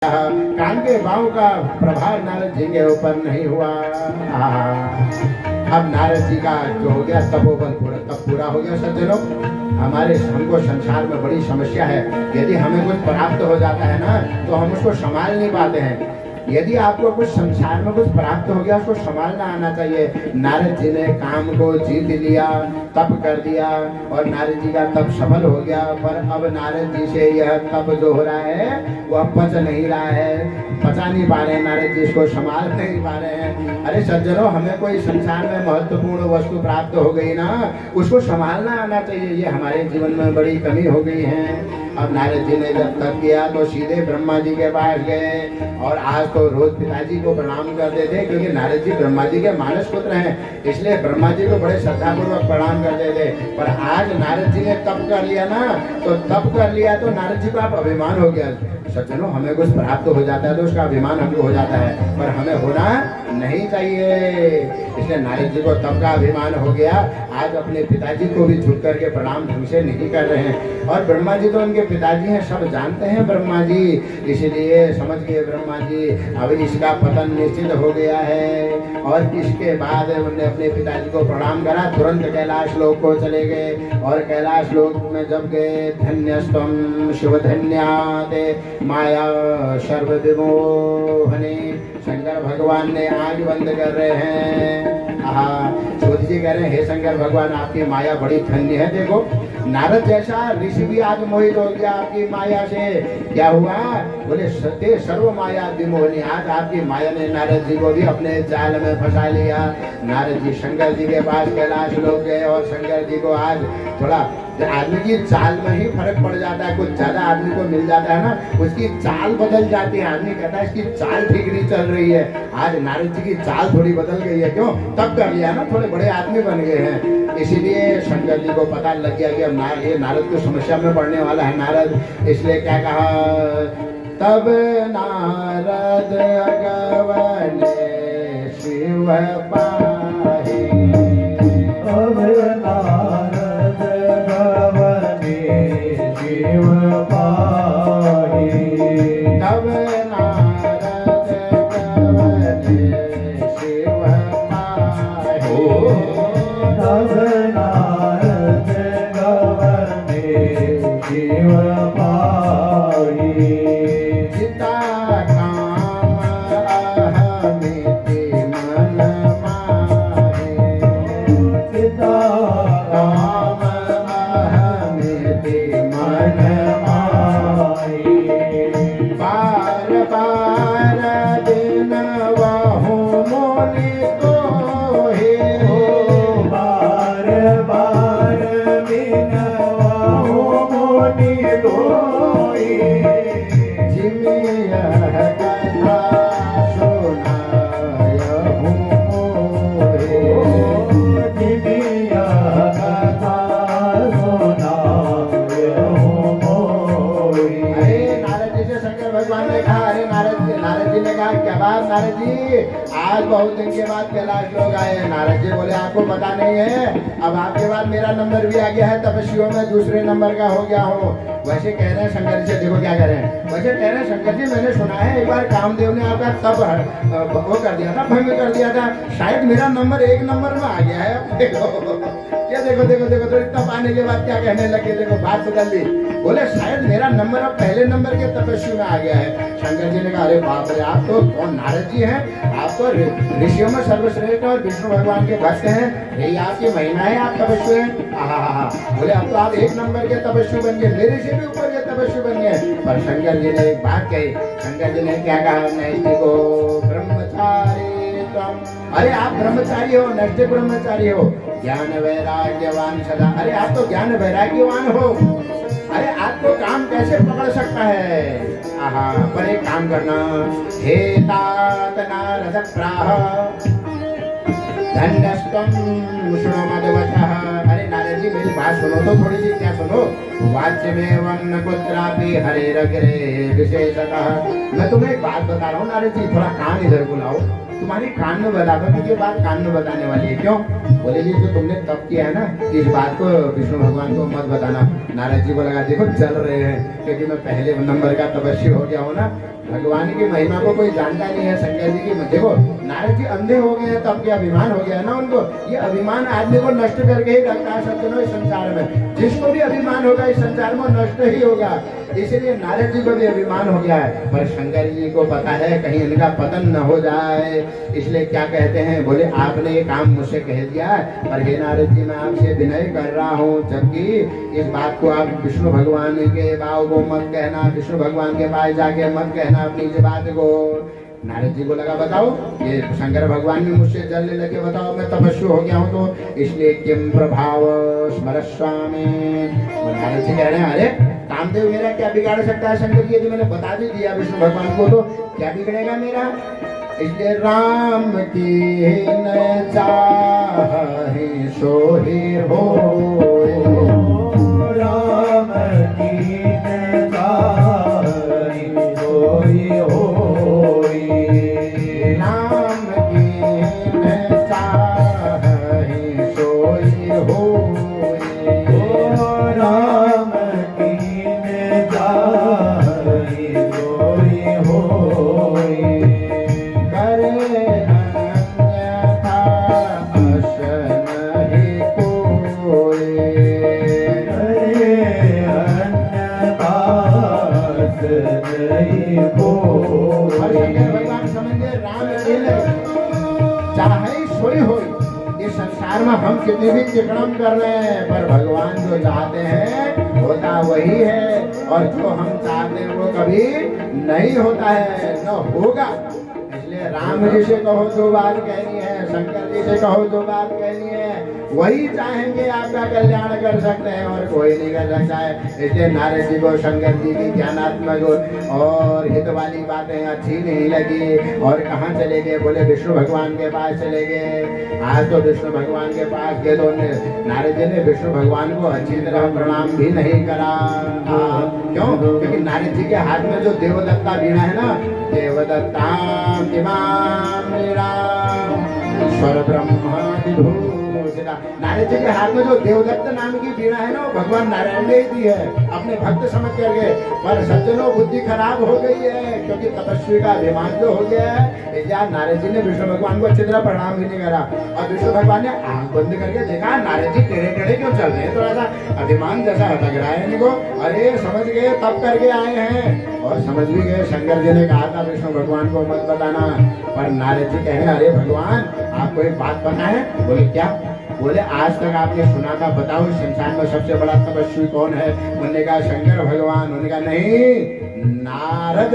कान के बाहों का प्रभाव नारद जी के ऊपर नहीं हुआ। अब नारद जी का जो हो गया तपोबल पूरा हो गया। सज्जनों, हमको संसार में बड़ी समस्या है। यदि हमें कुछ प्राप्त हो जाता है ना तो हम उसको संभाल नहीं पाते हैं। यदि आपको कुछ संसार में कुछ प्राप्त हो गया उसको संभालना आना चाहिए। नारद जी ने काम को जीत लिया, तप कर दिया और नारद जी का तप सफल हो गया। पर अब नारद जी से यह तप जो हो रहा है वह पच नहीं रहा है, पचा नहीं पा रहे हैं। नारद जी इसको संभाल नहीं पा रहे हैं। अरे सज्जनों, हमें कोई संसार में महत्वपूर्ण वस्तु प्राप्त हो गई ना, उसको संभालना आना चाहिए। ये हमारे जीवन में बड़ी कमी हो गई है। अब नारद जी ने जब तप किया तो सीधे ब्रह्मा जी के पास गए और आज तो रोज पिताजी को प्रणाम करते थे, क्योंकि नारद जी ब्रह्मा जी के मानस पुत्र हैं, इसलिए ब्रह्मा जी को बड़े श्रद्धापूर्वक प्रणाम करते थे। पर आज नारद जी ने तप कर लिया ना, तो तप कर लिया तो नारद जी को आप अभिमान हो गया। सज्जनों, हमें कुछ प्राप्त हो जाता है तो उसका अभिमान हमको हो जाता है, पर हमें होना नहीं चाहिए। इसलिए नारद जी को तप का अभिमान हो गया। आज अपने पिताजी को भी झुक करके प्रणाम ढंग से नहीं कर रहे हैं। और ब्रह्मा जी तो उनके पिताजी हैं, सब जानते हैं ब्रह्मा जी, इसलिए समझ गए ब्रह्मा जी अब इसका पतन निश्चित हो गया है। और इसके बाद उन्होंने अपने पिताजी को प्रणाम करा, तुरंत कैलाश लोक को चले गए। और कैलाश लोक में जब गए, धन्यस्तम शिव धन्याते माया सर्व विमोहने, शंकर भगवान ने आंख बंद कर रहे हैं। चौधरी जी कह रहे हैं, हे शंकर भगवान आपकी माया बड़ी धन्य है। देखो, नारद जैसा ऋषि भी आज मोहित हो गया आपकी माया से। क्या हुआ? बोले सत्य सर्व माया विमोहनी, आज आपकी माया ने नारद जी को भी अपने जाल में फंसा लिया। नारद जी शंकर जी के पास कैलाश लोग गए और शंकर जी को आज थोड़ा आदमी की चाल में ही फर्क पड़ जाता है। कुछ ज्यादा आदमी को मिल जाता है ना, उसकी चाल बदल जाती है। आदमी कहता है इसकी चाल ठीक नहीं चल रही है। आज नारद जी की चाल थोड़ी बदल गई है। क्यों? तब कर लिया ना, थोड़े बड़े आदमी बन गए हैं। इसीलिए शंकर जी को पता लग गया कि अब ये नारद को समस्या में पड़ने वाला है नारद। इसलिए क्या कहा, तब नारद अगवन शिव पाहि, अब नारद गवने शिव पाहि, तब नारद गवने शिव पाहि, तब नारद गवने शिव पाहि। चिता काम अहमिति मन माहे, चिता काम अहमिति मन माहे, बार बार दिन वहु मोनि तोहे, बार बार बिनवाहु मोनि तोहि, जिमियह कथा सुनायहु मोहे, दिव्य कथा सुनायहु मोहि। अरे नारद जी से शंकर भगवान ने कहा, अरे नारद जी ने कहा, क्या बात नारद जी, आज बहुत दिन के बाद कैलाश लोग आए हैं। नारद जी बोले, आपको पता नहीं है, अब आपके बाद मेरा नंबर भी आ गया है, तपस्वियों में दूसरे नंबर का हो गया हूँ। वैसे कह रहे हैं शंकर जी, देखो क्या कह रहे हैं, वैसे कह रहे हैं शंकर जी, मैंने सुना है एक बार कामदेव ने आपका तब वो कर दिया था, भंग कर दिया था, शायद मेरा नंबर 1 नंबर में आ गया है। देखो क्या, देखो देखो देखो, तो तब आने के बाद क्या कहने लगे, देखो बात बदल दी। बोले शायद मेरा नंबर अब पहले नंबर के तपस्वी में आ गया है। शंकर जी ने कहा, अरे बाप रे, आप तो कौन नारद जी हैं, आप तो ऋषियों में सर्वश्रेष्ठ और विष्णु भगवान के भक्त हैं, यही आपकी महिमा है, आप तपस्वी हैं। बोले अब तो आप 1 नंबर के तपस्वी बन गए, मेरे से भी ऊपर के तपस्वी बन गए। पर शंकर जी ने एक बात कही, शंकर जी ने क्या कहा, नैष्ठिको ब्रह्मचारी तुम, अरे आप ब्रह्मचारी हो, नैष्ठिक ब्रह्मचारी हो, ज्ञान वैराग्यवान सदा, अरे आप तो ज्ञान वैराग्यवान हो, अरे आपको काम कैसे पकड़ सकता है। पर एक काम करना, हे तात नारद प्राह धन्यस्तम शृणो मद्वचः, अरे नारद जी मेरी बात सुनो तो थोड़ी सी, क्या सुनो, वाच्य में वन कुत्रापि हरे रगरे विशेषतः, मैं तुम्हें एक बात बता रहा हूँ नारद जी, थोड़ा कान इधर बुलाओ। तुम्हारी कान में बता दो कि ये बात कान में बताने वाली है। क्यों? बोले जी जो तुमने तप किया है ना, इस बात को विष्णु भगवान को मत बताना। नारद जी को लगा देखो चल रहे हैं, क्योंकि मैं पहले नंबर का तपस्वी हो गया हूँ ना, भगवान की महिमा को कोई जानता नहीं है। शंकर जी की देखो नारद जी अंधे हो गए हैं, तब क्या अभिमान हो गया है ना उनको। ये अभिमान आदमी को नष्ट करके ही रखता है सज्जनों इस संसार में। जिसको भी अभिमान होगा इस संसार में नष्ट ही होगा। इसलिए नारद जी को भी अभिमान हो गया है, पर शंकर जी को पता है कहीं इनका पतन न हो जाए। इसलिए क्या कहते हैं, बोले आपने ये काम मुझसे कह दिया है, पर हे नारद जी मैं आपसे विनय कर रहा हूँ, जबकि इस बात को आप विष्णु भगवान के भाव को मत कहना, विष्णु भगवान के पास जाके मत कहना अपनी इस बात को। नारद जी को लगा बताओ ये शंकर भगवान भी मुझसे जलने लगे, बताओ मैं तपस्वी हो गया हूँ तो, इसलिए किम प्रभाव स्मरस्वामी। नारद जी कह रहे हैं अरे कामदेव मेरा क्या बिगाड़ सकता है शंकर जी, यदि मैंने बता भी दिया विष्णु भगवान को तो क्या बिगड़ेगा मेरा। इसलिए राम की न चाहे सोहे हो, राम की न चाहे सोई होई, राम की न चाहे सोई होई, राम की न चाहे सोई होई, करे अन्यथा अस नहीं कोई। करे अन्यथा नहीं और शंकर कोई। भगवान समझे राम चाहे सोई होई। इस संसार में हम कितने भी चिकड़म कर रहे हैं, पर भगवान जो चाहते हैं होता वही है, और जो हम चाहते हैं वो कभी नहीं होता है, न होगा। इसलिए राम जी से कहो जो बात कहनी है, शंकर जी से कहो जो बात कहनी है, वही चाहेंगे आपका कल्याण कर सकते हैं और कोई नहीं कर सकता है। इसलिए नारद जी को शंकर जी की ज्ञानात्मक और हित वाली बातें अच्छी नहीं लगी और कहाँ चले गए, बोले विष्णु भगवान के पास चले गए। आज तो विष्णु भगवान के पास गए तो नारद जी ने विष्णु भगवान को अच्छी तरह प्रणाम भी नहीं करा। क्यों? क्योंकि नारद जी के हाथ में जो देवदत्ता वीणा है ना, देवदत्ता स्वर ब्रह्मा नारद जी के हाथ में जो देवदत्त नाम की वीणा है ना, वो भगवान नारायण ने ही दी है अपने भक्त समझ करके। पर सज्जनों बुद्धि खराब हो गई है, क्योंकि तपस्वी का अभिमान जो हो गया है। या नारद जी ने विष्णु भगवान को अच्छी तरह प्रणाम भी नहीं करा, और विष्णु भगवान ने आंख बंद करके देखा नारद जी टेढ़े टेढ़े क्यों चल रहे हैं, थोड़ा सा अभिमान जैसा लग रहा है इनको। अरे समझ गए तब करके आए हैं, और समझ भी गए। शंकर जी ने कहा था विष्णु भगवान को मत बताना, पर नारद जी कहे अरे भगवान आपको एक बात पता है। बोले क्या? बोले आज तक आपने सुना था, बताओ इस संसार में सबसे बड़ा तपस्वी कौन है। उन्होंने कहा शंकर भगवान। उन्होंने कहा नहीं नारद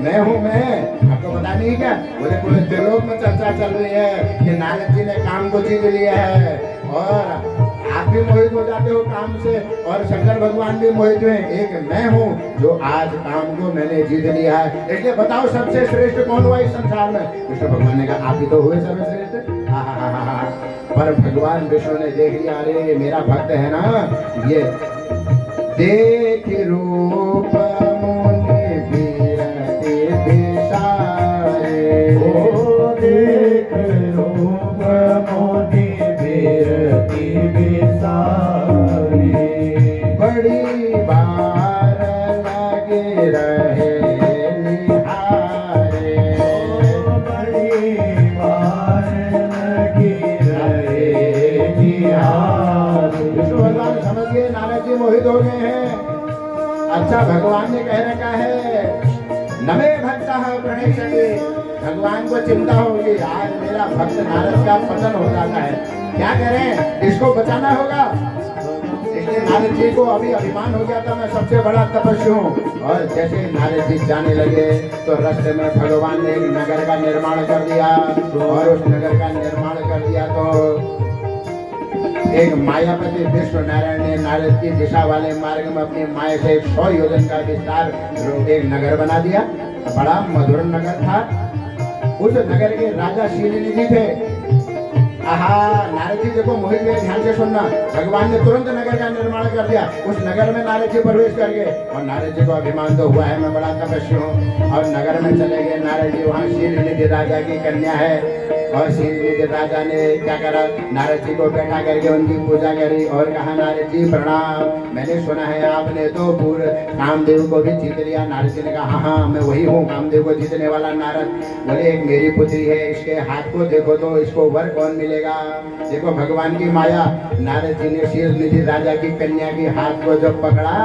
मैं हूँ, मैं आपको पता नहीं क्या। बोले पूरे त्रिलोक में चर्चा चल रही है कि नारद जी ने काम को जीत लिया है, और आप भी मोहित हो जाते हो काम से, और शंकर भगवान भी मोहित हुए। एक मैं हूँ जो आज काम को मैंने जीत लिया है, इसलिए बताओ सबसे श्रेष्ठ कौन हुआ इस संसार में। विष्णु भगवान ने कहा आप ही तो हुए सर्वश्रेष्ठ। पर भगवान विष्णु ने देख लिया अरे मेरा भक्त है ना, ये देख रूप मुनि बिरति बिसारे, ओ देख रूप मुनि बिरति बिसारे, बड़ी बार लगे रहे निहारे, बड़ी बार लगे रहे निहारे। विष्णु भगवान समझ गए नारद जी मोहित हो गए हैं। अच्छा भगवान ने कह रखा है नमे भक्त प्रणेशते, भगवान को चिंता होगी आज मेरा भक्त नारद का पतन हो जाता है, क्या करें, इसको बचाना होगा। इसलिए नारद जी को अभी अभिमान हो गया था मैं सबसे बड़ा तपस्वी हूँ। और जैसे नारद जी जाने लगे तो रास्ते में भगवान ने एक नगर का निर्माण कर दिया, और उस नगर का निर्माण कर दिया तो एक मायापति विष्णु नारायण ने नारद की दिशा वाले मार्ग में अपनी माया से 100 योजन का विस्तार एक नगर बना दिया। बड़ा मधुर नगर था। उस नगर के राजा शीलनिधि थे। आहा, नारद जी देखो मोहित हुए, ध्यान से सुनना। भगवान ने तुरंत नगर का निर्माण कर दिया। उस नगर में नारद जी प्रवेश कर गए और नारद जी को अभिमान तो हुआ है मैं बड़ा तपस्वी हूँ, और नगर में चले गए नारद जी। वहाँ शीलनिधि राजा की कन्या है और शीलनिधि राजा ने क्या करा, नारद जी को बैठा करके उनकी पूजा करी और कहा, नारद जी प्रणाम, मैंने सुना है आपने तो पूर्ण कामदेव को भी जीत लिया। नारद जी ने कहा, हाँ हाँ मैं वही हूँ, कामदेव को जीतने वाला नारद। बोले एक मेरी पुत्री है, इसके हाथ को देखो तो इसको वर कौन मिलेगा। देखो भगवान की माया। नारद जी ने शीलनिधि राजा की कन्या की हाथ को जब पकड़ा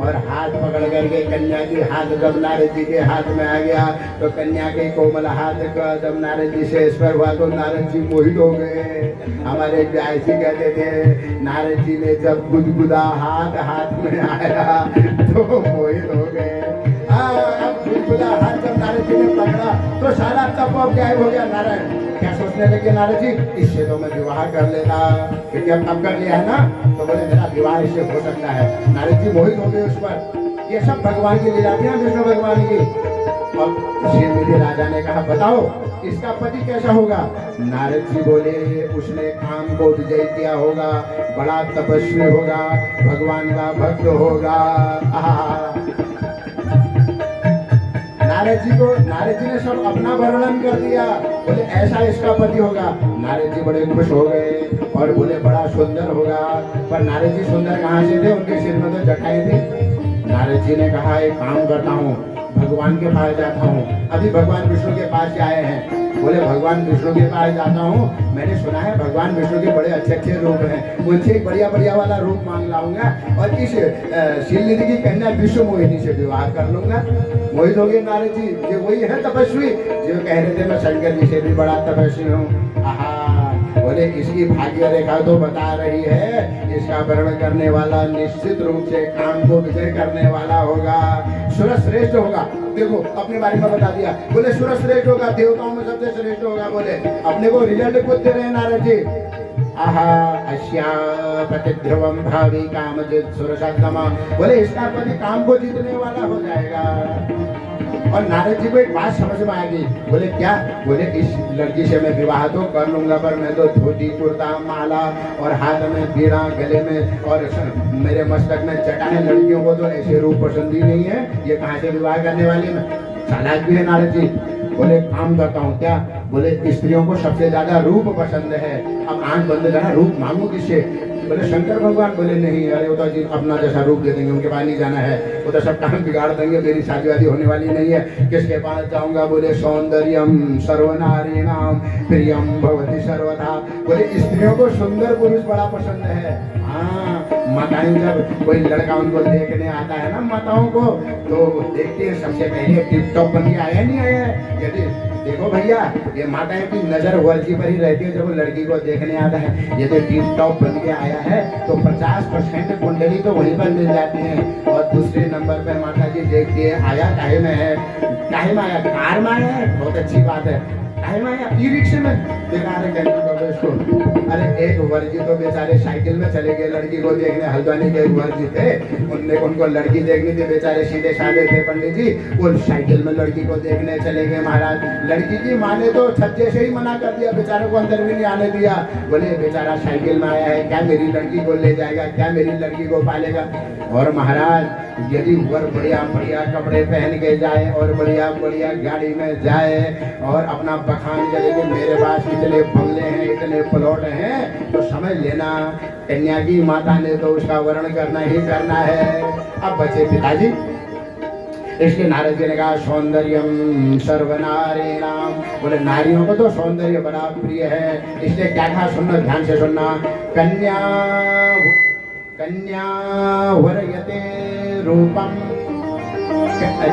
और हाथ पकड़ करके कन्या की हाथ जब नारद जी के हाथ में आ गया तो कन्या के कोमल हाथ का जब नारद जी से स्पर्श हुआ तो नारद जी मोहित हो गए। हमारे व्यासी कहते थे, नारद जी ने जब गुदगुदा हाथ हाथ में आया तो मोहित हो गए। अब गुदगुदा हाथ जब नारद जी ने पकड़ा तो सारा तप गायब हो गया। नारायण क्या सोचने लगे, नारद जी इससे तो मैं विवाह कर लेता, क्योंकि अब तप कर लिया है ना, तो बोले मेरा विवाह इससे हो सकता है। नारद जी मोहित हो गए उस पर। ये सब भगवान की लीला थी, विष्णु भगवान की। अब शीलनिधि राजा ने कहा, बताओ इसका पति कैसा होगा। नारद जी बोले, उसने काम को विजय किया होगा, बड़ा तपस्वी होगा, भगवान का भक्त होगा। नारद जी ने सब अपना वर्णन कर दिया। बोले ऐसा इसका पति होगा। नारद जी बड़े खुश हो गए और बोले बड़ा सुंदर होगा। पर नारद जी सुंदर कहाँ से थे, उनके सिर में तो जटाएं थी। नारद जी ने कहा, एक काम करता हूँ, भगवान के पास जाता हूँ। अभी भगवान विष्णु के पास आए हैं। बोले भगवान विष्णु के पास जाता हूँ, मैंने सुना है भगवान विष्णु के बड़े अच्छे अच्छे रूप हैं, उनसे एक बढ़िया बढ़िया वाला रूप मांग लाऊंगा और इस शीलनिधि की कन्या विश्व मोहिनी से विवाह कर लूंगा। मोहित हो गए नारद जी। ये वही है तपस्वी जो कह रहे थे मैं शंकर जी से भी बड़ा तपस्वी हूँ। आहा, बोले इसकी भाग्य रेखा तो बता रही है, इसका वर्ण करने वाला निश्चित रूप से काम को विजय करने वाला होगा, सुरश्रेष्ठ होगा। देखो अपने बारे में बता दिया। बोले सुरश्रेष्ठ होगा, देवताओं में सबसे श्रेष्ठ होगा। बोले अपने को रिजल्ट खुद दे रहे हैं नारद जी। आहा, अस्या प्रतिध्रुवम भावी कामजित सुरसत्तमा। बोले इसका पति काम को जीतने वाला हो जाएगा। और नारद जी को एक बात समझ में आ गई। बोले क्या। बोले इस लड़की से मैं विवाह तो कर लूंगा, पर मैं तो धोती कुर्ता माला और हाथ में बीड़ा, गले में और मेरे मस्तक में चटाने, लड़कियों को तो ऐसे रूप पसंद ही नहीं है, ये कहाँ से विवाह करने वाली मैं। चालाक भी है नारद जी। बोले काम करता हूँ क्या। बोले स्त्रियों को सबसे ज्यादा रूप पसंद है, अब आंख बंद करना, रूप मांगू किससे। बोले शंकर भगवान। बोले नहीं, अरे वो तो जी अपना जैसा रूप दे देंगे, उनके पास नहीं जाना है, वो तो सब काम बिगाड़ देंगे, मेरी शादी वादी होने वाली नहीं है, किसके पास जाऊंगा। बोले सौंदर्यम सर्वनारीणाम प्रियम भवति सर्वथा। बोले स्त्रियों को सुंदर पुरुष बड़ा पसंद है। हाँ, माताएं जब कोई लड़का उनको देखने आता है ना, माताओं को तो देखते हैं सबसे पहले टिप टॉप बन के आया नहीं आया है। यदि देखो भैया, ये माताएं की नजर वर्जी पर ही रहती है जब वो लड़की को देखने आता है। ये तो टिप टॉप बन के आया है तो 50% कुंडली तो वहीं पर मिल जाती है। और दूसरे नंबर पर माता जी देखती है, आया काहे में है, काहे में आया, कार में आया है, बहुत अच्छी बात है, काहे में आया, ई रिक्शे में। देखा इसको। अरे एक वर्जी तो बेचारे साइकिल में चले गए लड़की को देखने, हल्द्वानी के वर्जी थे, उनको लड़की देखनी थी, बेचारे सीधे साधे थे पंडित जी, वो साइकिल में लड़की को देखने चले गए महाराज। लड़की की माँ ने तो छज्जे से ही मना कर दिया, बेचारे को अंदर भी नहीं आने दिया। बोले बेचारा साइकिल में आया है, क्या मेरी लड़की को ले जाएगा, क्या मेरी लड़की को पालेगा। और महाराज यदि वर बढ़िया बढ़िया कपड़े पहन के जाए और बढ़िया बढ़िया गाड़ी में जाए और अपना बखान करे कि मेरे पास इतने बंगले हैं, इतने प्लॉट हैं, तो समझ लेना कन्या की माता ने तो उसका वर्ण करना ही करना है। अब बचे पिताजी। इसलिए नारद जी ने कहा सौंदर्यम सर्वनारीणाम। बोले नारियों को तो सौंदर्य बड़ा प्रिय है। इसलिए क्या कहा, सुनना ध्यान से सुनना। कन्या वरयते रूपम।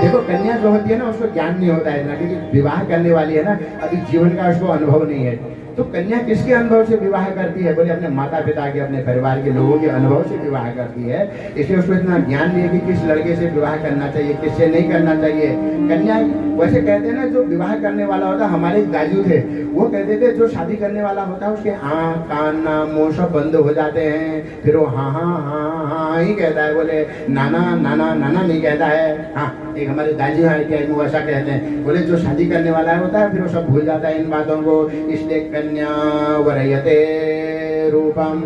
देखो कन्या जो होती है ना, उसको ज्ञान नहीं होता है ना, क्योंकि विवाह करने वाली है ना, अभी जीवन का उसको अनुभव नहीं है। तो कन्या किसके अनुभव से विवाह करती है। बोले अपने माता पिता के, अपने परिवार के लोगों के अनुभव से विवाह करती है। इसलिए उसको इतना ज्ञान नहीं है कि किस लड़के से विवाह करना चाहिए, किससे नहीं करना चाहिए। कन्या वैसे कहते हैं ना, जो विवाह करने वाला होता, हमारे दाजू थे वो कहते थे जो शादी करने वाला होता है उसके आँख कान नाक मुँह सब बंद हो जाते हैं, फिर वो हाँ हाँ हाँ हाँ ही कहता है। बोले नाना नाना नाना नहीं कहता है, हाँ एक हमारे दादी हैं क्या वो ऐसा कहते हैं, बोले जो शादी करने वाला होता है फिर वो सब भूल जाता है इन बातों को, इसलिए कन्या वरयते रूपम,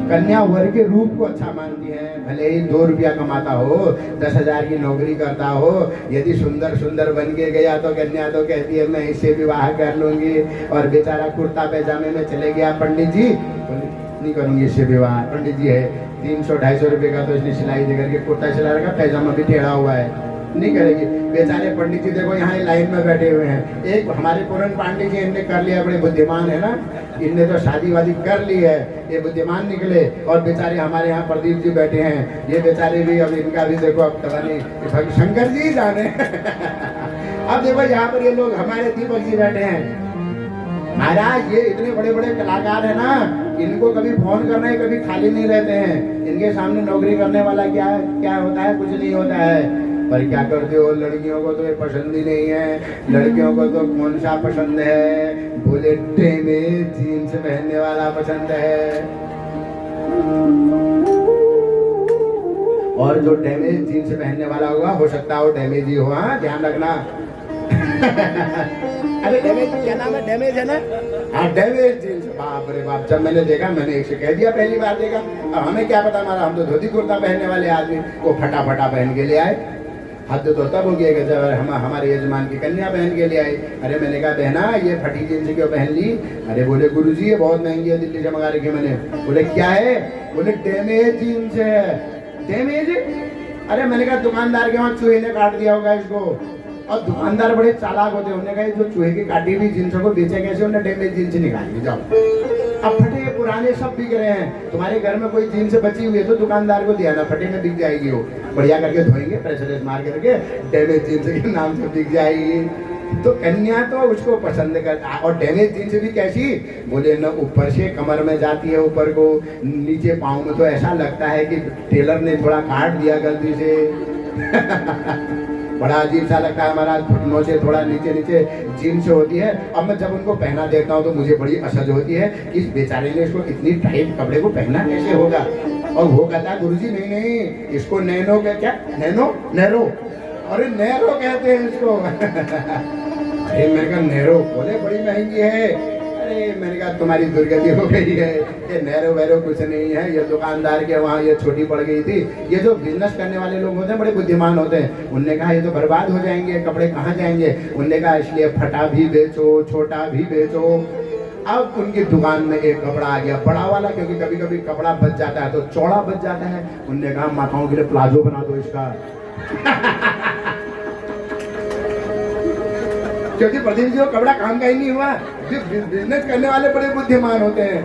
कन्या वर के रूप को अच्छा मानती है। भले ही 2 रुपया कमाता हो, 10,000 की नौकरी करता हो, यदि सुंदर सुंदर बन के गया तो कन्या तो कहती है मैं इससे विवाह कर लूंगी। और बेचारा कुर्ता पैजामे में चले गया, पंडित जी नहीं करूंगी इससे विवाह, पंडित जी है 300-250 रुपये का तो इसने सिलाई दे करके कुर्ता सिला रखा, पैजामा भी टेढ़ा हुआ है, नहीं करेगी। बेचारे पंडित जी देखो यहाँ लाइन में बैठे हुए हैं। एक हमारे पूरन पांडे जी इनने कर लिया, बड़े बुद्धिमान है ना, इनने तो शादी वादी कर ली है, ये बुद्धिमान निकले। और बेचारे हमारे यहाँ प्रदीप जी बैठे हैं, ये बेचारे भी अब इनका भी देखो अब पता नहीं शंकर जी जाने अब देखो यहाँ पर ये लोग हमारे दीपक जी बैठे हैं। महाराज ये इतने बड़े बड़े कलाकार है ना, इनको कभी फोन करना है, कभी खाली नहीं रहते हैं। इनके सामने नौकरी करने वाला क्या क्या होता है, कुछ नहीं होता है। पर क्या करते हो, लड़कियों को तो ये पसंद ही नहीं है। लड़कियों को तो कौन सा पसंद है, बोले डैमेज जीन्स पहनने वाला पसंद है। और जो डैमेज जीन्स पहनने वाला होगा, हो सकता है वो डैमेज ही हो, हाँ ध्यान रखना अरे डैमेज क्या नाम है, डैमेज है ना, हाँ डैमेज जींस। बाप रे बाप, जब मैंने देखा मैंने एक से कह दिया पहली बार देखा। अब हमें क्या पता, हमारा हम तो धोती कुर्ता पहनने वाले आदमी वो फटा फटा पहन के ले आए। हद तो तब हो गया जब हमारे यजमान की कन्या पहन के ले आई। अरे मैंने कहा बहना ये फटी जींस क्यों पहन ली? अरे बोले गुरुजी ये बहुत महंगी है, दिल्ली से मंगा रखी मैंने। बोले क्या है? बोले डैमेज जींस है। डैमेज? अरे मैंने कहा दुकानदार के वहाँ चूहे ने काट दिया होगा इसको। और दुकानदार बड़े चालाक होते हैं, उन्होंने कहा जो चूहे की काटी हुई जींसों को बेचे कैसे, उन्हें डैमेज जींस निकाल दी। जाओ अब फटे पुराने सब बिक रहे हैं, तुम्हारे घर में कोई जींस बची हुई है तो दुकानदार को दिया ना, फटे में बिक जाएगी, वो बढ़िया करके धोएंगे प्रेशर मार करके, डैमेज जींस के नाम से बिक जाएगी। तो कन्या तो उसको पसंद करता। और डैमेज जींस भी कैसी? बोले न ऊपर से कमर में जाती है ऊपर को, नीचे पाँव में तो ऐसा लगता है कि टेलर ने थोड़ा काट दिया गलती से बड़ा अजीब सा लगता है महाराज। घुटनों से थोड़ा नीचे नीचे जीन्स होती है। अब मैं जब उनको पहना देखता हूँ तो मुझे बड़ी असहज होती है कि इस बेचारे ने इसको इतनी टाइट कपड़े को पहना कैसे होगा। और वो कहता है गुरुजी नहीं नहीं इसको नैनो का क्या, नैनो नैरो, अरे नैरो कहते हैं इसको अरे मैंने कहा नैरो, बोले बड़ी महंगी है। अरे मैंने कहा तुम्हारी दुर्गति हो गई है, ये नैरो वैरो कुछ नहीं है, ये दुकानदार के वहाँ ये छोटी पड़ गई थी। ये जो बिजनेस करने वाले लोग होते हैं बड़े बुद्धिमान होते हैं, उनने कहा ये तो बर्बाद हो जाएंगे, कपड़े कहाँ जाएंगे। उनने कहा इसलिए फटा भी बेचो, छोटा भी बेचो। अब उनकी दुकान में एक कपड़ा आ गया बड़ा वाला, क्योंकि कभी कभी कपड़ा बच जाता है तो चौड़ा बच जाता है। उनने कहा माताओं के लिए प्लाजो बना दो इसका क्योंकि प्रदीप जी को कपड़ा काम का ही नहीं हुआ। बिजनेस करने वाले बड़े बुद्धिमान होते हैं।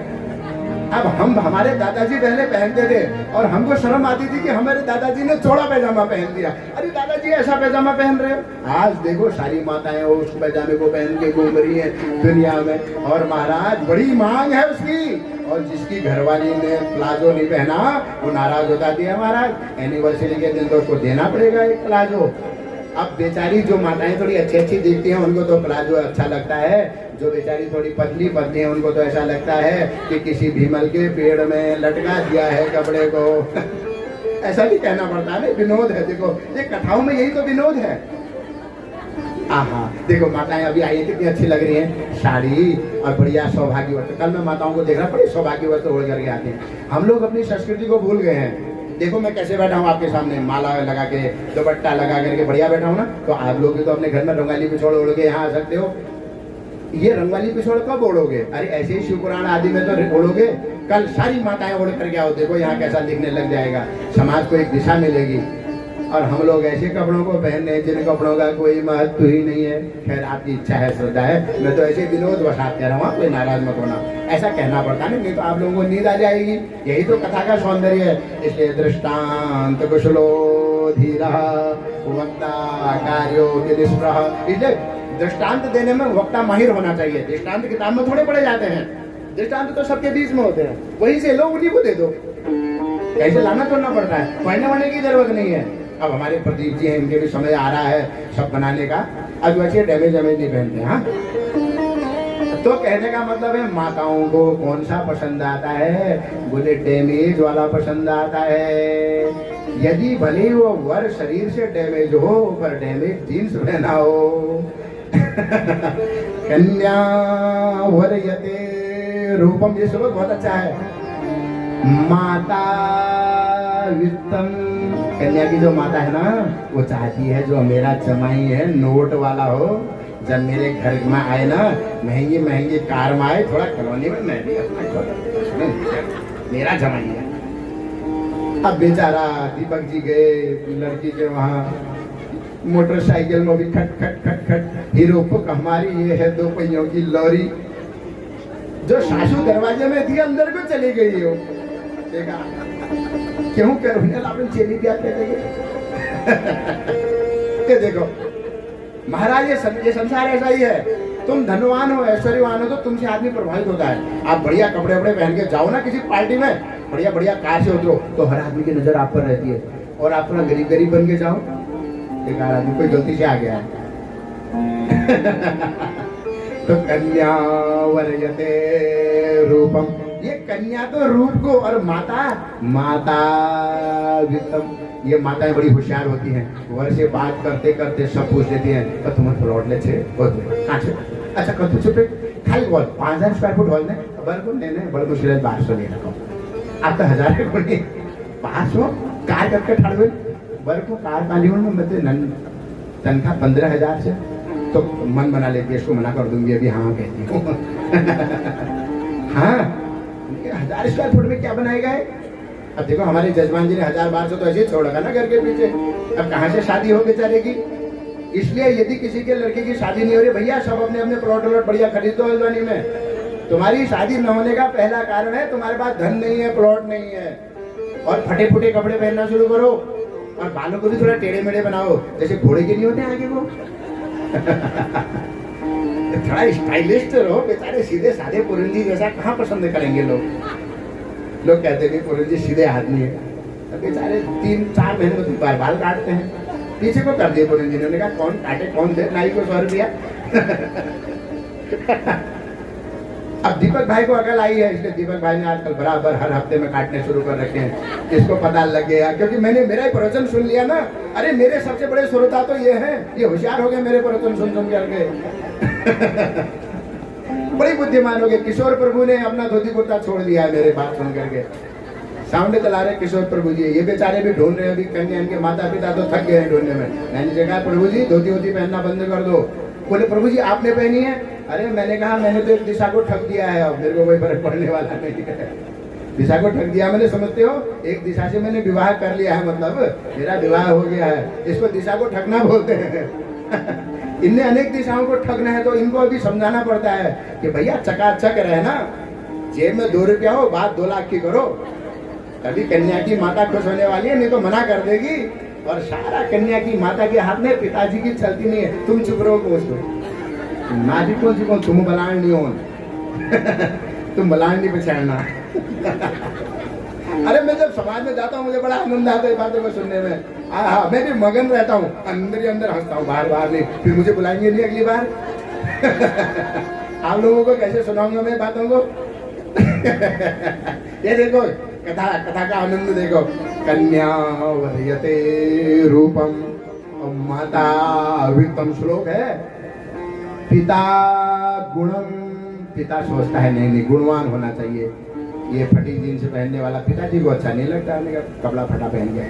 अब हम हमारे दादाजी पहले पहनते थे और हमको शर्म आती थी कि हमारे दादाजी ने चौड़ा पैजामा पहन दिया। अरे दादाजी ऐसा पैजामा पहन रहे हो। आज देखो सारी माताएं उस पैजामे को पहन के घूम रही है दुनिया में, और महाराज बड़ी मांग है उसकी। और जिसकी घरवाली ने प्लाजो नहीं पहना वो नाराज हो जाती है महाराज। एनिवर्सरी के दिन तो उसको देना पड़ेगा एक प्लाजो। अब बेचारी जो माताएं थोड़ी अच्छी अच्छी दिखती हैं उनको तो प्लाजो अच्छा लगता है, जो बेचारी थोड़ी पतली पतली है उनको तो ऐसा लगता है कि किसी भीमल के पेड़ में लटका दिया है कपड़े को ऐसा भी कहना पड़ता है ना, विनोद है। देखो ये कथाओं में यही तो विनोद है। आहा देखो माताएं अभी आई कितनी अच्छी लग रही हैं, साड़ी और बढ़िया सौभाग्यवत। कल मैं माताओं को देख रहा बड़ी सौभाग्यवत ओढ़ करके आती हैं। हम लोग अपनी संस्कृति को भूल गए हैं। देखो मैं कैसे बैठा हूँ आपके सामने, माला लगा के दुपट्टा लगा करके बढ़िया बैठा हूँ ना। तो आप लोग भी तो अपने घर में रंगाली पिछोड़ ओढ़ के यहाँ आ सकते हो। ये रंगवाली पिछोड़ कब ओढ़ोगे? अरे ऐसे ही शिवपुराण आदि में तो ओढ़ोगे। कल सारी माताएं ओढ़ करके आओ, देखो यहाँ कैसा दिखने लग जाएगा, समाज को एक दिशा मिलेगी। और हम लोग ऐसे कपड़ों को पहन रहे हैं जिन कपड़ों का कोई महत्व ही नहीं है। खैर आपकी इच्छा है, श्रद्धा है, मैं तो ऐसे विनोद वसात कह रहा हूँ, कोई नाराज मत होना। ऐसा कहना पड़ता नहीं तो आप लोगों को नींद आ जाएगी। यही तो कथा का सौंदर्य है। इसलिए दृष्टांत कुशलो धीरा वक्ता कार्यो निष्प्रह। इसलिए दृष्टांत देने में वक्ता माहिर होना चाहिए। दृष्टांत किताब में थोड़े पढ़े जाते हैं, दृष्टांत तो सबके बीच में होते हैं, वहीं से लो उन्हीं को दे दो। ऐसे लाना तोड़ना पड़ता है, पढ़ने वढ़ने की जरूरत नहीं है। अब हमारे प्रदीप जी हैं, इनके भी समय आ रहा है सब बनाने का। अब वैसे डैमेज नहीं पहनते। हाँ तो कहने का मतलब है माताओं को कौन सा पसंद आता है? बोले डैमेज वाला पसंद आता है। यदि भले वो वर शरीर से डैमेज हो पर डैमेज जीन्स में ना हो। कन्या वरयते रूपम, ये श्लोक बहुत अच्छा है। माता वित्तम, कन्या की जो माता है ना वो चाहती है जो मेरा जमाई है नोट वाला हो, जब मेरे घर में आए ना महंगी महंगी कार में आए, थोड़ा कॉलोनी में मैं भी अपना मेरा जमाई है। अब बेचारा दीपक जी गए लड़की के वहाँ, मोटरसाइकिल में भी खट खट खट खट, हीरो पुक हमारी ये है 2 पहियों की लॉरी, जो सासू दरवाजे में थी अंदर को चली गई हो। देखा क्यों करो अपन चली क्या करेंगे। ये देखो महाराज, ये संसार ऐसा ही है। तुम धनवान हो ऐश्वर्यवान हो तो तुमसे आदमी प्रभावित होता है। आप बढ़िया कपड़े वपड़े पहन के जाओ ना किसी पार्टी में, बढ़िया बढ़िया कार से उतरो तो हर आदमी की नजर आप पर रहती है। और आप थोड़ा गरीब गरीब बन के जाओ, एक आदमी कोई गलती से आ गया है। तो कन्या वरयते रूपम, ये कन्या तो रूप को, और माता माता वित्तम, ये माताएं बड़ी होशियार होती हैं। वर से बात करते करते सब पूछ लेती हैं तो तुम प्लॉट ले छे कहाँ से, अच्छा कब तुझे पे खाली बोल 5000 स्क्वायर फुट हॉल ने बरको लेने बड़ मुश्किल 1200 ले रखो, आप तो 1000 के कोनी 500 कार करके ठाड़वे बरको कार कालीवन में मत तनख्वाह 15000 से, तो मन बना लेती है इसको मना कर दूंगी अभी, हाँ कहती हूँ। हाँ 1000 स्क्वायर फुट में क्या बनाएगा है। अब देखो हमारे जजमान जी ने 1000-1200 तो ऐसे छोड़ रखा ना घर के पीछे, अब कहाँ से शादी हो बेचारे की। इसलिए यदि किसी के लड़के की शादी नहीं हो रही, भैया सब अपने अपने प्लॉट व्लॉट बढ़िया खरीद दो हल्द्वानी में। तुम्हारी शादी न होने का पहला कारण है तुम्हारे पास धन नहीं है, प्लॉट नहीं है, और फटे फुटे कपड़े पहनना शुरू करो, और बालों को भी थोड़ा टेढ़े मेढ़े बनाओ जैसे घोड़े के नहीं होते आगे वो। थोड़ा स्टाइलिस्ट रहो, बेचारे सीधे साधे पुरन जी जैसा कहाँ पसंद करेंगे लोग कहते हैं पुरन जी सीधे आदमी है, तो बेचारे 3-4 महीने में 2 बार बाल काटते हैं। पीछे को कर दिए पुरन जी ने, कहा कौन काटे कौन दे, नाई को 100 रुपया। अब दीपक भाई को अकल आई है, इसलिए दीपक भाई ने आजकल बराबर हर हफ्ते में काटने शुरू कर रखे हैं। इसको पता लग गया क्योंकि मैंने मेरा ही प्रवचन सुन लिया ना। अरे मेरे सबसे बड़े श्रोता तो ये हैं, ये होशियार हो गए मेरे प्रवचन सुन करके। बड़ी बुद्धिमान हो गए। किशोर प्रभु ने अपना धोती कुर्ता छोड़ दिया है मेरे बात सुन करके, सामने चला रहे किशोर प्रभु जी। ये बेचारे भी ढूंढ रहे हैं अभी कन्या, इनके माता पिता तो थक गए हैं ढूंढने में। मैंने कहा प्रभु जी धोती वोती पहनना बंद कर दो। बोले प्रभु जी आपने पहनी है। अरे मैंने कहा मैंने तो एक दिशा को ठग दिया है, अब मेरे को कोई फर्क पड़ने वाला नहीं है। दिशा को ठग दिया मैंने, समझते हो, एक दिशा से मैंने विवाह कर लिया है, मतलब मेरा विवाह हो गया है। इसको दिशा को ठगना बोलते हैं। इनने अनेक दिशाओं को ठगना है तो इनको अभी समझाना पड़ता है कि भैया चकाचक रहना, जेब में 2 रुपया हो बात 2 लाख की करो, तभी कन्या की माता खुश होने वाली है, नहीं तो मना कर देगी। और सारा कन्या की माता के हाथ में, पिताजी की चलती नहीं है। तुम चुप रहो को नाजी कौन तुम बलान नहीं हो। तुम बलान नहीं पछाड़ना। अरे मैं जब समाज में जाता हूँ मुझे बड़ा आनंद आता है बातों को सुनने में। हाँ मैं भी मगन रहता हूँ, अंदर ही अंदर हंसता हूँ, बाहर नहीं। फिर मुझे बुलाएंगे नहीं अगली बार। आप लोगों को कैसे सुनाऊंगा मैं बातों को। ये देखो कथा का आनंद देखो। कन्या वरयते रूपम और माता वित्तम श्लोक है। पिता गुणम, पिता सोचता है नहीं गुणवान होना चाहिए। ये फटी जीन्स पहनने वाला पिताजी को अच्छा नहीं लगता, कपड़ा फटा पहन के,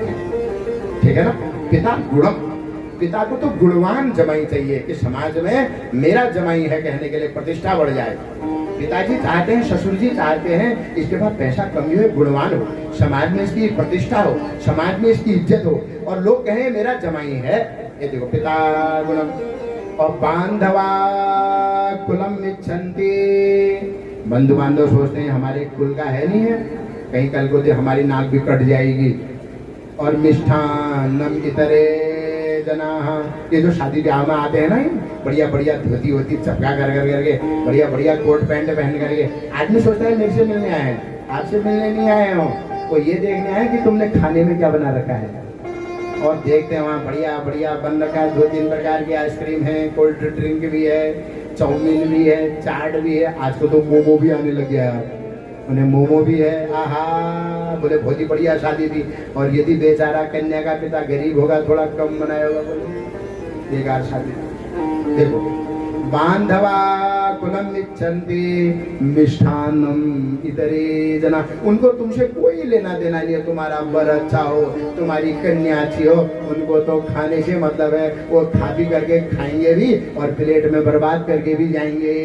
ठीक है ना। पिता गुणम, पिता को तो गुणवान जमाई चाहिए कि समाज में मेरा जमाई है कहने के लिए प्रतिष्ठा बढ़ जाए। पिताजी चाहते हैं, ससुर जी चाहते हैं इसके बाद पैसा कमी हो, गुणवान हो, समाज में इसकी प्रतिष्ठा हो, समाज में इसकी इज्जत हो, और लोग कहें मेरा जमाई है। ये देखो पिता गुणम। और बांधवा कुलम इच्छन्ति, बंधु बांधव सोचते हैं हमारे कुल का है नहीं है, कहीं कल को हमारी नाक भी कट जाएगी। और मिष्ठान्नम इतरे जना, ये जो शादी ब्याह में आते हैं ना, बढ़िया बढ़िया धोती होती चपका कर करके, बढ़िया बढ़िया कोट पैंट पहन करके, आदमी सोचता है मेरे से मिलने आए हैं, आपसे मिलने नहीं आए हो, वो ये देखने आए कि तुमने खाने में क्या बना रखा है। और देखते हैं वहाँ बढ़िया बढ़िया बन रखा है, 2-3 प्रकार की आइसक्रीम है, कोल्ड ड्रिंक भी है, चाउमीन भी है, चाट भी है, आज तो मोमो भी आने लग गया है। उन्हें मोमो भी है, आहा बोले बहुत ही बढ़िया शादी थी। और यदि बेचारा कन्या का पिता गरीब होगा, थोड़ा कम बनाया होगा, बोले बेकार शादी। देखो बांधवा कुलम इच्छन्ति मिष्ठान्नम इतरे जना, उनको तुमसे कोई लेना देना नहीं है। तुम्हारा वर अच्छा हो, तुम्हारी कन्या अच्छी हो, उनको तो खाने से मतलब है। वो खा पी करके खाएंगे भी और प्लेट में बर्बाद करके भी जाएंगे।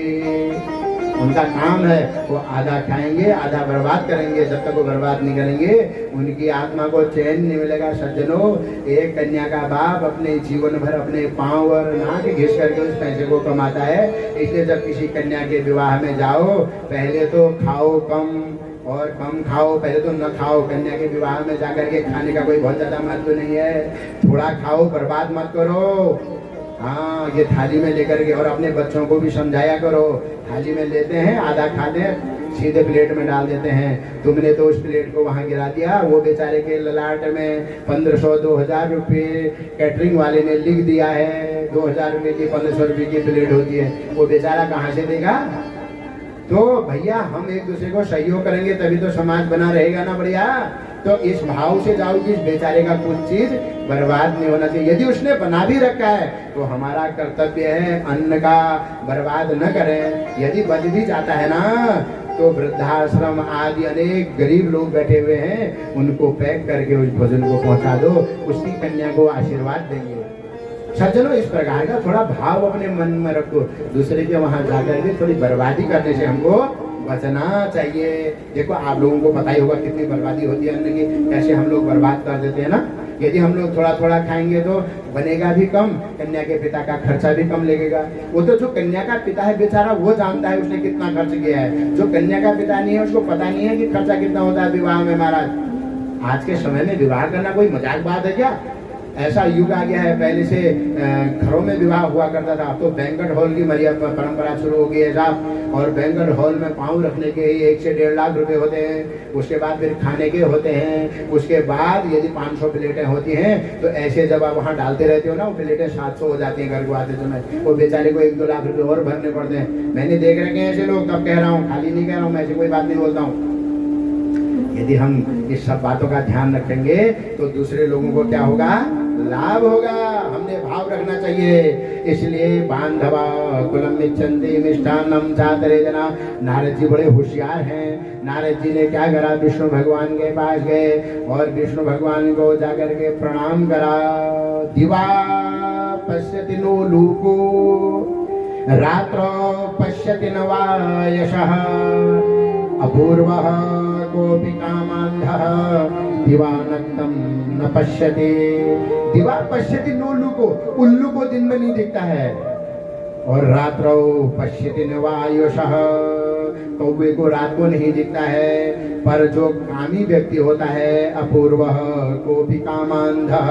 उनका काम है वो आधा खाएंगे आधा बर्बाद करेंगे। जब तक वो बर्बाद नहीं करेंगे उनकी आत्मा को चैन नहीं मिलेगा। सज्जनों, एक कन्या का बाप अपने जीवन भर अपने पांव और नाक घिस करके उस पैसे को कमाता है। इसलिए जब किसी कन्या के विवाह में जाओ, पहले तो खाओ कम और कम खाओ, पहले तो न खाओ। कन्या के विवाह में जाकर के खाने का कोई बहुत ज्यादा महत्व नहीं है। थोड़ा खाओ, बर्बाद मत करो। हाँ, ये थाली में लेकर के, और अपने बच्चों को भी समझाया करो। थाली में लेते हैं, आधा खाते हैं, सीधे प्लेट में डाल देते हैं। तुमने तो उस प्लेट को वहां गिरा दिया। वो बेचारे के ललाट में 1500-2000 रुपये कैटरिंग वाले ने लिख दिया है। 2000 रुपये की 1500 रुपये की प्लेट होती है, वो बेचारा कहाँ से देगा? तो भैया हम एक दूसरे को सहयोग करेंगे तभी तो समाज बना रहेगा ना बढ़िया। तो इस भाव से जाओ कि इस बेचारे का कुछ चीज बर्बाद नहीं होना चाहिए। यदि उसने बना भी रखा है तो हमारा कर्तव्य है अन्न का बर्बाद न करें। यदि बच भी जाता है ना, तो वृद्धाश्रम आदि अनेक गरीब लोग बैठे हुए हैं, उनको पैक करके उस भोजन को पहुंचा दो, उसकी कन्या को आशीर्वाद देंगे। सज्जनों, इस प्रकार का थोड़ा भाव अपने मन में रखो। दूसरे के वहां जाकर के थोड़ी बर्बादी करने से हमको बचना चाहिए। देखो आप लोगों को पता ही होगा कितनी बर्बादी होती है अन्न की, कैसे हम लोग बर्बाद कर देते हैं ना। यदि हम लोग थोड़ा थोड़ा खाएंगे तो बनेगा भी कम, कन्या के पिता का खर्चा भी कम लगेगा। वो तो जो कन्या का पिता है बेचारा, वो जानता है उसने कितना खर्च किया है। जो कन्या का पिता नहीं है उसको पता नहीं है कि खर्चा कितना होता है विवाह में। महाराज, आज के समय में विवाह करना कोई मजाक बात है क्या? ऐसा युग आ गया है। पहले से घरों में विवाह हुआ करता था, तो बैंक्वेट हॉल की परंपरा शुरू हो गई है साहब। और बैंक्वेट हॉल में पाँव रखने के 1 से 1.5 लाख रुपए होते हैं। उसके बाद फिर खाने के होते हैं। उसके बाद यदि 500 प्लेटें होती हैं तो ऐसे जब आप वहाँ डालते रहते हो ना, वो प्लेटें 700 हो जाती हैं घर को आते समय। वो बेचारे को 1-2 लाख रुपए और भरने पड़ते हैं। मैंने देख रखे हैं ऐसे लोग, तब कह रहा हूँ, खाली नहीं कह रहा हूँ, मैं ऐसी कोई बात नहीं बोलता हूँ। यदि हम इस सब बातों का ध्यान रखेंगे तो दूसरे लोगों को क्या होगा? लाभ होगा। हमने भाव रखना चाहिए। इसलिए बांधवा कुलम इच्छन्ति मिष्ठान्नम चातरे जना। नारद जी बड़े होशियार हैं। नारद जी ने क्या करा? विष्णु भगवान के पास गए और विष्णु भगवान को जाकर के प्रणाम करा। दिवा पश्यति नो लूको रात्रो पश्यति न वा यशः अपूर्वः कोऽपि कामान्धः दिवानक्तं न पश्यति। दिवा पश्यति नो लूको, उल्लू को दिन में नहीं दिखता है। और रात्रौ पश्यति न वा यशः, कौवे को रात को नहीं दिखता है। पर जो कामी व्यक्ति होता है अपूर्वः कोऽपि कामान्धः,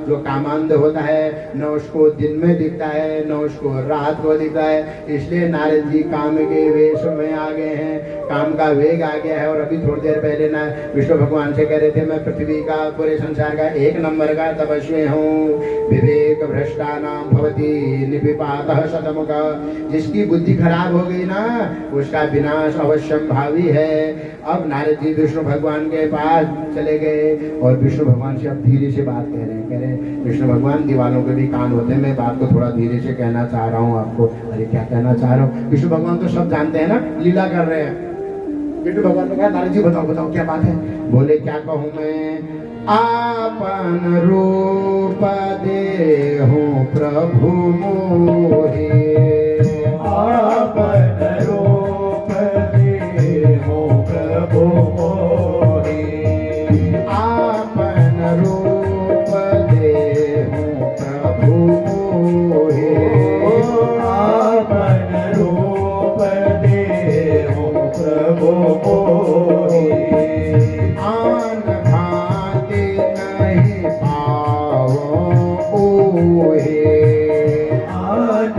जो कामांध होता है न उसको दिन में दिखता है न उसको रात को दिखता है। इसलिए नारद जी काम के वेश में आ गए हैं, काम का वेग आ गया है। और अभी थोड़ी देर पहले ना विष्णु भगवान से कह रहे थे, मैं पृथ्वी का पूरे संसार का 1 नंबर का तपस्वी हूँ। विवेक भ्रष्टानां भवति निपिपातः शतमुख। जिसकी बुद्धि खराब हो गई ना, उसका विनाश अवश्यम भावी है। अब नारद जी विष्णु भगवान के पास चले गए और विष्णु भगवान से अब धीरे से बात कह रहे हैं। विष्णु भगवान, दीवालों के भी कान होते हैं, मैं बात को थोड़ा धीरे से कहना चाह रहा हूँ आपको। अरे क्या कहना चाह रहा हूँ? विष्णु भगवान तो सब जानते हैं ना, लीला कर रहे हैं। विष्णु भगवान ने कहा, नारद जी बताओ बताओ क्या बात है? बोले, क्या कहूँ मैं? आपन रूप देहु प्रभु मोहे। आपन रूप देहु प्रभु मोहे। आपन रूप देहु प्रभु मोहे। आपन रूप देहु प्रभु मोहे। आन भांति नहीं पावो ओहे। आन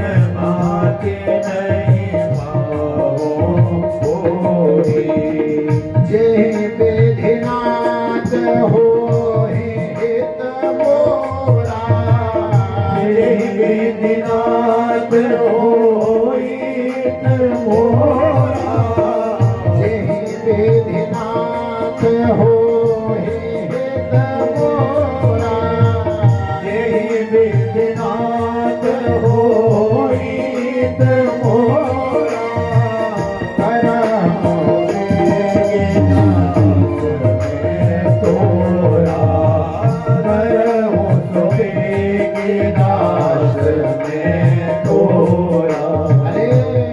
अरे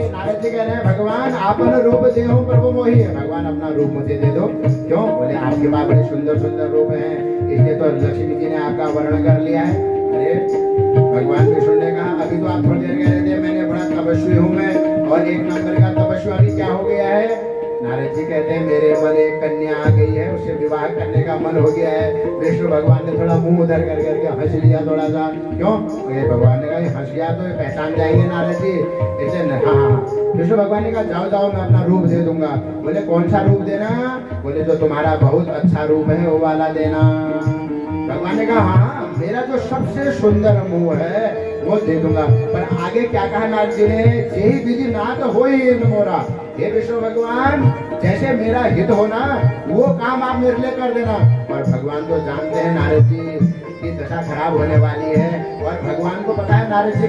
नारद जी कह रहे हैं भगवान आपन रूप देहो प्रभु मोही है, भगवान अपना रूप मुझे दे दो। क्यों? बोले आपके पास बड़े सुंदर सुंदर रूप हैं, इसलिए तो लक्ष्मी जी ने आपका वर्णन कर लिया है। अरे भगवान विष्णु ने कहा अभी तो आप थोड़ी देर कह रहे थे मैंने बड़ा तपस्वी हूँ मैं, और एक नंबर का तपस्वी अभी क्या हो गया है? नारद जी कहते हैं मेरे मन एक कन्या आ गई है, उससे विवाह करने का मन हो गया है। विष्णु भगवान ने थोड़ा मुंह उधर कर करके हंस लिया थोड़ा सा। क्यों? ये भगवान ने कहा ये हंस गया तो ये पहचान जाएंगे नारद जी, ऐसे न। हाँ। विष्णु भगवान ने कहा जाओ जाओ मैं अपना रूप दे दूंगा। बोले कौन सा रूप देना? बोले जो तुम्हारा बहुत अच्छा रूप है वो वाला देना। भगवान ने कहा हाँ मेरा जो सबसे सुंदर मुंह है वो दे दूंगा। पर आगे क्या कहा नारद जी ने? यही विधि नाथ हो ही मोरा। हे विष्णु भगवान जैसे मेरा हित हो ना वो काम आप मेरे लिए कर देना। और भगवान तो जानते हैं नारद जी की दशा खराब होने वाली है, और भगवान को पता है नारद जी